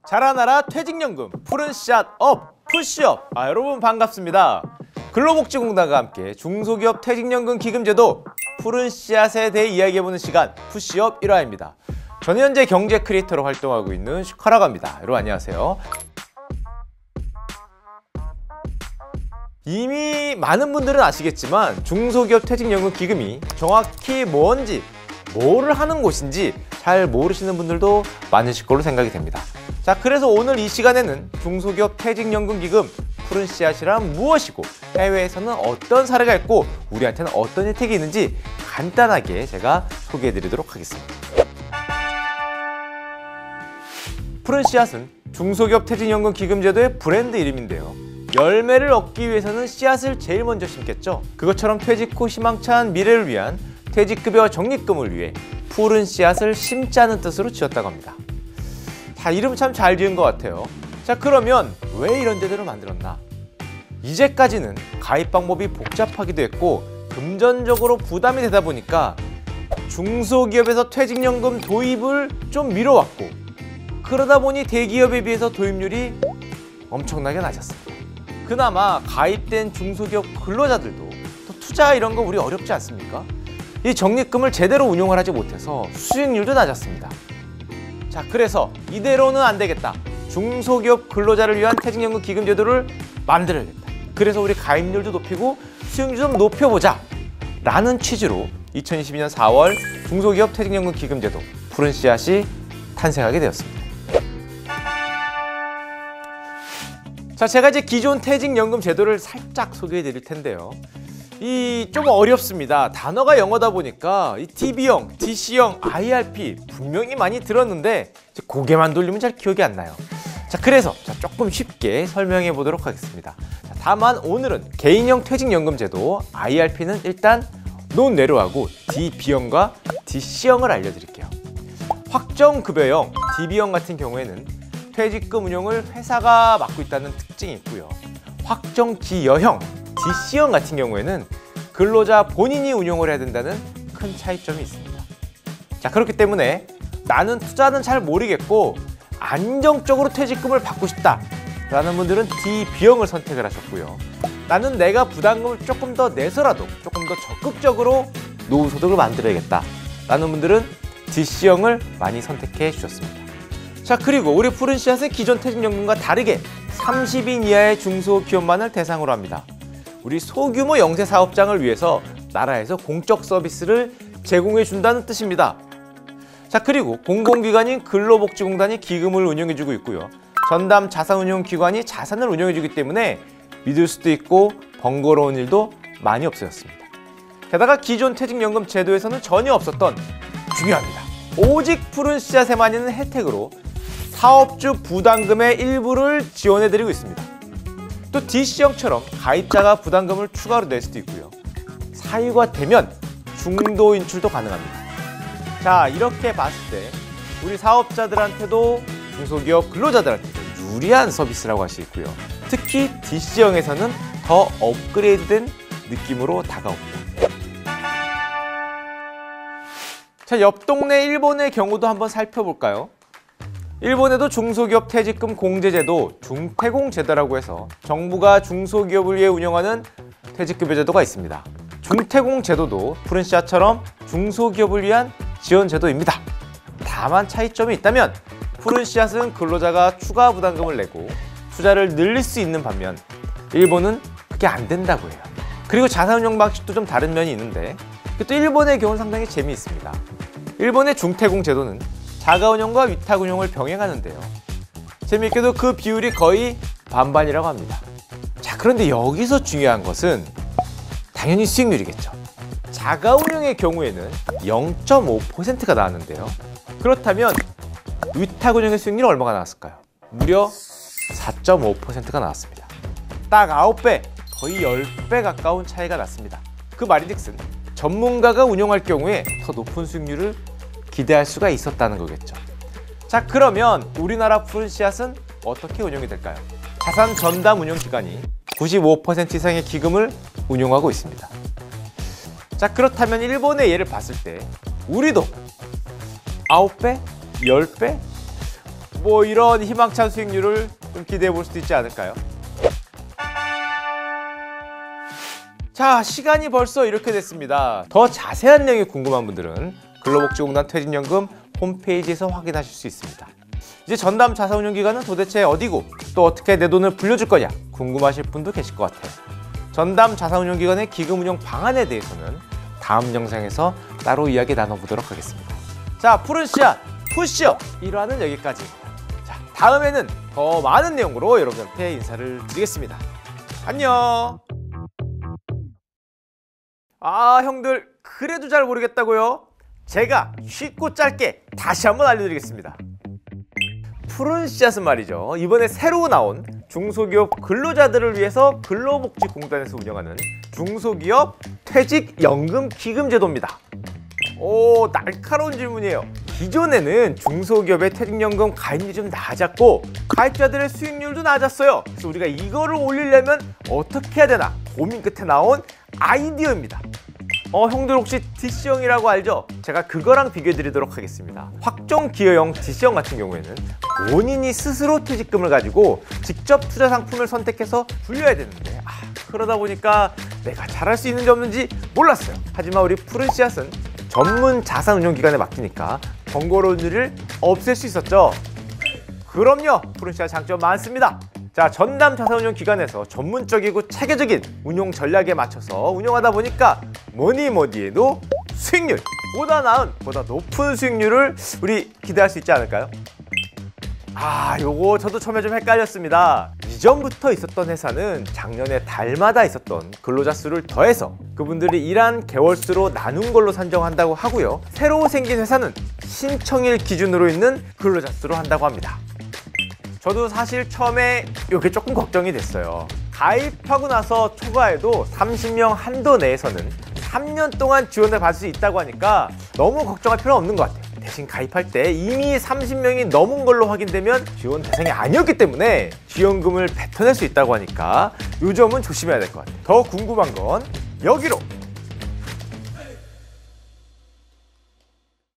자라나라 퇴직연금 푸른씨앗 업 푸시업. 여러분 반갑습니다. 근로복지공단과 함께 중소기업 퇴직연금 기금제도 푸른씨앗에 대해 이야기해보는 시간 푸시업 1화입니다. 저는 현재 경제 크리에이터로 활동하고 있는 슈카라고 합니다. 여러분 안녕하세요. 이미 많은 분들은 아시겠지만 중소기업 퇴직연금 기금이 정확히 뭔지 뭐를 하는 곳인지 잘 모르시는 분들도 많으실 걸로 생각이 됩니다. 자, 그래서 오늘 이 시간에는 중소기업 퇴직연금 기금 푸른씨앗이란 무엇이고 해외에서는 어떤 사례가 있고 우리한테는 어떤 혜택이 있는지 간단하게 제가 소개해드리도록 하겠습니다. 푸른씨앗은 중소기업 퇴직연금 기금제도의 브랜드 이름인데요. 열매를 얻기 위해서는 씨앗을 제일 먼저 심겠죠. 그것처럼 퇴직 후 희망찬 미래를 위한 퇴직급여 적립금을 위해 푸른 씨앗을 심자는 뜻으로 지었다고 합니다. 자, 이름 참 잘 지은 것 같아요. 자, 그러면 왜 이런 제도를 만들었나? 이제까지는 가입 방법이 복잡하기도 했고 금전적으로 부담이 되다 보니까 중소기업에서 퇴직연금 도입을 좀 미뤄왔고 그러다 보니 대기업에 비해서 도입률이 엄청나게 낮았습니다. 그나마 가입된 중소기업 근로자들도 또 투자 이런 거 우리 어렵지 않습니까? 이 적립금을 제대로 운용을 하지 못해서 수익률도 낮았습니다. 자, 그래서 이대로는 안 되겠다. 중소기업 근로자를 위한 퇴직연금 기금제도를 만들어야겠다. 그래서 우리 가입률도 높이고 수익률 좀 높여보자 라는 취지로 2022년 4월 중소기업 퇴직연금 기금제도 푸른씨앗이 탄생하게 되었습니다. 자, 제가 이제 기존 퇴직연금 제도를 살짝 소개해 드릴 텐데요. 이 좀 어렵습니다. 단어가 영어다 보니까 이 DB형, DC형, IRP 분명히 많이 들었는데 고개만 돌리면 잘 기억이 안 나요. 자, 그래서 조금 쉽게 설명해 보도록 하겠습니다. 자, 다만 오늘은 개인형 퇴직연금 제도 IRP는 일단 논외로 DB형과 DC형을 알려드릴게요. 확정급여형 DB형 같은 경우에는 퇴직금 운용을 회사가 맡고 있다는 특징이 있고요. 확정기여형 DC형 같은 경우에는 근로자 본인이 운용을 해야 된다는 큰 차이점이 있습니다. 자, 그렇기 때문에 나는 투자는 잘 모르겠고 안정적으로 퇴직금을 받고 싶다 라는 분들은 DB형을 선택을 하셨고요. 나는 내가 부담금을 조금 더 내서라도 조금 더 적극적으로 노후소득을 만들어야겠다 라는 분들은 DC형을 많이 선택해 주셨습니다. 자, 그리고 우리 푸른씨앗은 기존 퇴직연금과 다르게 30인 이하의 중소기업만을 대상으로 합니다. 우리 소규모 영세 사업장을 위해서 나라에서 공적 서비스를 제공해 준다는 뜻입니다. 자, 그리고 공공기관인 근로복지공단이 기금을 운영해주고 있고요. 전담 자산운용기관이 자산을 운영해주기 때문에 믿을 수도 있고 번거로운 일도 많이 없어졌습니다. 게다가 기존 퇴직연금 제도에서는 전혀 없었던 중요합니다. 오직 푸른씨앗에만 있는 혜택으로 사업주 부담금의 일부를 지원해드리고 있습니다. 또 DC형처럼 가입자가 부담금을 추가로 낼 수도 있고요. 사유가 되면 중도 인출도 가능합니다. 자, 이렇게 봤을 때 우리 사업자들한테도 중소기업 근로자들한테도 유리한 서비스라고 할 수 있고요. 특히 DC형에서는 더 업그레이드된 느낌으로 다가옵니다. 자, 옆 동네 일본의 경우도 한번 살펴볼까요? 일본에도 중소기업 퇴직금 공제제도 중퇴공제도라고 해서 정부가 중소기업을 위해 운영하는 퇴직급여 제도가 있습니다. 중퇴공제도도 푸른씨앗처럼 중소기업을 위한 지원제도입니다. 다만 차이점이 있다면 푸른씨앗은 근로자가 추가 부담금을 내고 투자를 늘릴 수 있는 반면 일본은 그게 안 된다고 해요. 그리고 자산운용 방식도 좀 다른 면이 있는데 또 일본의 경우는 상당히 재미있습니다. 일본의 중퇴공제도는 자가운용과 위탁운용을 병행하는데요. 재미있게도 그 비율이 거의 반반이라고 합니다. 자, 그런데 여기서 중요한 것은 당연히 수익률이겠죠. 자가운용의 경우에는 0.5%가 나왔는데요. 그렇다면 위탁운용의 수익률은 얼마가 나왔을까요? 무려 4.5%가 나왔습니다. 딱 9배, 거의 10배 가까운 차이가 났습니다. 그 말인즉슨 전문가가 운용할 경우에 더 높은 수익률을 기대할 수가 있었다는 거겠죠. 자, 그러면 우리나라 푸른씨앗은 어떻게 운용이 될까요? 자산 전담 운용기관이 95% 이상의 기금을 운용하고 있습니다. 자, 그렇다면 일본의 예를 봤을 때 우리도 9배? 10배? 뭐 이런 희망찬 수익률을 좀 기대해 볼 수도 있지 않을까요? 자, 시간이 벌써 이렇게 됐습니다. 더 자세한 내용이 궁금한 분들은 근로복지공단 퇴직연금 홈페이지에서 확인하실 수 있습니다. 이제 전담 자사운용기관은 도대체 어디고 또 어떻게 내 돈을 불려줄 거냐 궁금하실 분도 계실 것 같아요. 전담 자사운용기관의 기금운용 방안에 대해서는 다음 영상에서 따로 이야기 나눠보도록 하겠습니다. 자, 푸른 씨앗 푸시업 1화는 여기까지입니다. 자, 다음에는 더 많은 내용으로 여러분한테 인사를 드리겠습니다. 안녕. 아, 형들 그래도 잘 모르겠다고요? 제가 쉽고 짧게 다시 한번 알려드리겠습니다. 푸른 씨앗은 말이죠, 이번에 새로 나온 중소기업 근로자들을 위해서 근로복지공단에서 운영하는 중소기업 퇴직연금 기금제도입니다. 오, 날카로운 질문이에요. 기존에는 중소기업의 퇴직연금 가입률이 좀 낮았고 가입자들의 수익률도 낮았어요. 그래서 우리가 이거를 올리려면 어떻게 해야 되나 고민 끝에 나온 아이디어입니다. 형들 혹시 DC형이라고 알죠? 제가 그거랑 비교해 드리도록 하겠습니다. 확정기여형 DC형 같은 경우에는 본인이 스스로 퇴직금을 가지고 직접 투자 상품을 선택해서 불려야 되는데 그러다 보니까 내가 잘할 수 있는지 없는지 몰랐어요. 하지만 우리 푸른 씨앗은 전문 자산운용기관에 맡기니까 번거로운 일을 없앨 수 있었죠. 그럼요, 푸른 씨앗 장점 많습니다. 자, 전담 자산운용기관에서 전문적이고 체계적인 운용 전략에 맞춰서 운영하다 보니까 뭐니 해도 수익률, 보다 나은, 보다 높은 수익률을 우리 기대할 수 있지 않을까요? 요거 저도 처음에 좀 헷갈렸습니다. 이전부터 있었던 회사는 작년에 달마다 있었던 근로자 수를 더해서 그분들이 일한 개월수로 나눈 걸로 산정한다고 하고요. 새로 생긴 회사는 신청일 기준으로 있는 근로자 수로 한다고 합니다. 저도 사실 처음에 이게 조금 걱정이 됐어요. 가입하고 나서 초과해도 30명 한도 내에서는 3년 동안 지원을 받을 수 있다고 하니까 너무 걱정할 필요는 없는 것 같아요. 대신 가입할 때 이미 30명이 넘은 걸로 확인되면 지원 대상이 아니었기 때문에 지원금을 뱉어낼 수 있다고 하니까 이 점은 조심해야 될 것 같아요. 더 궁금한 건 여기로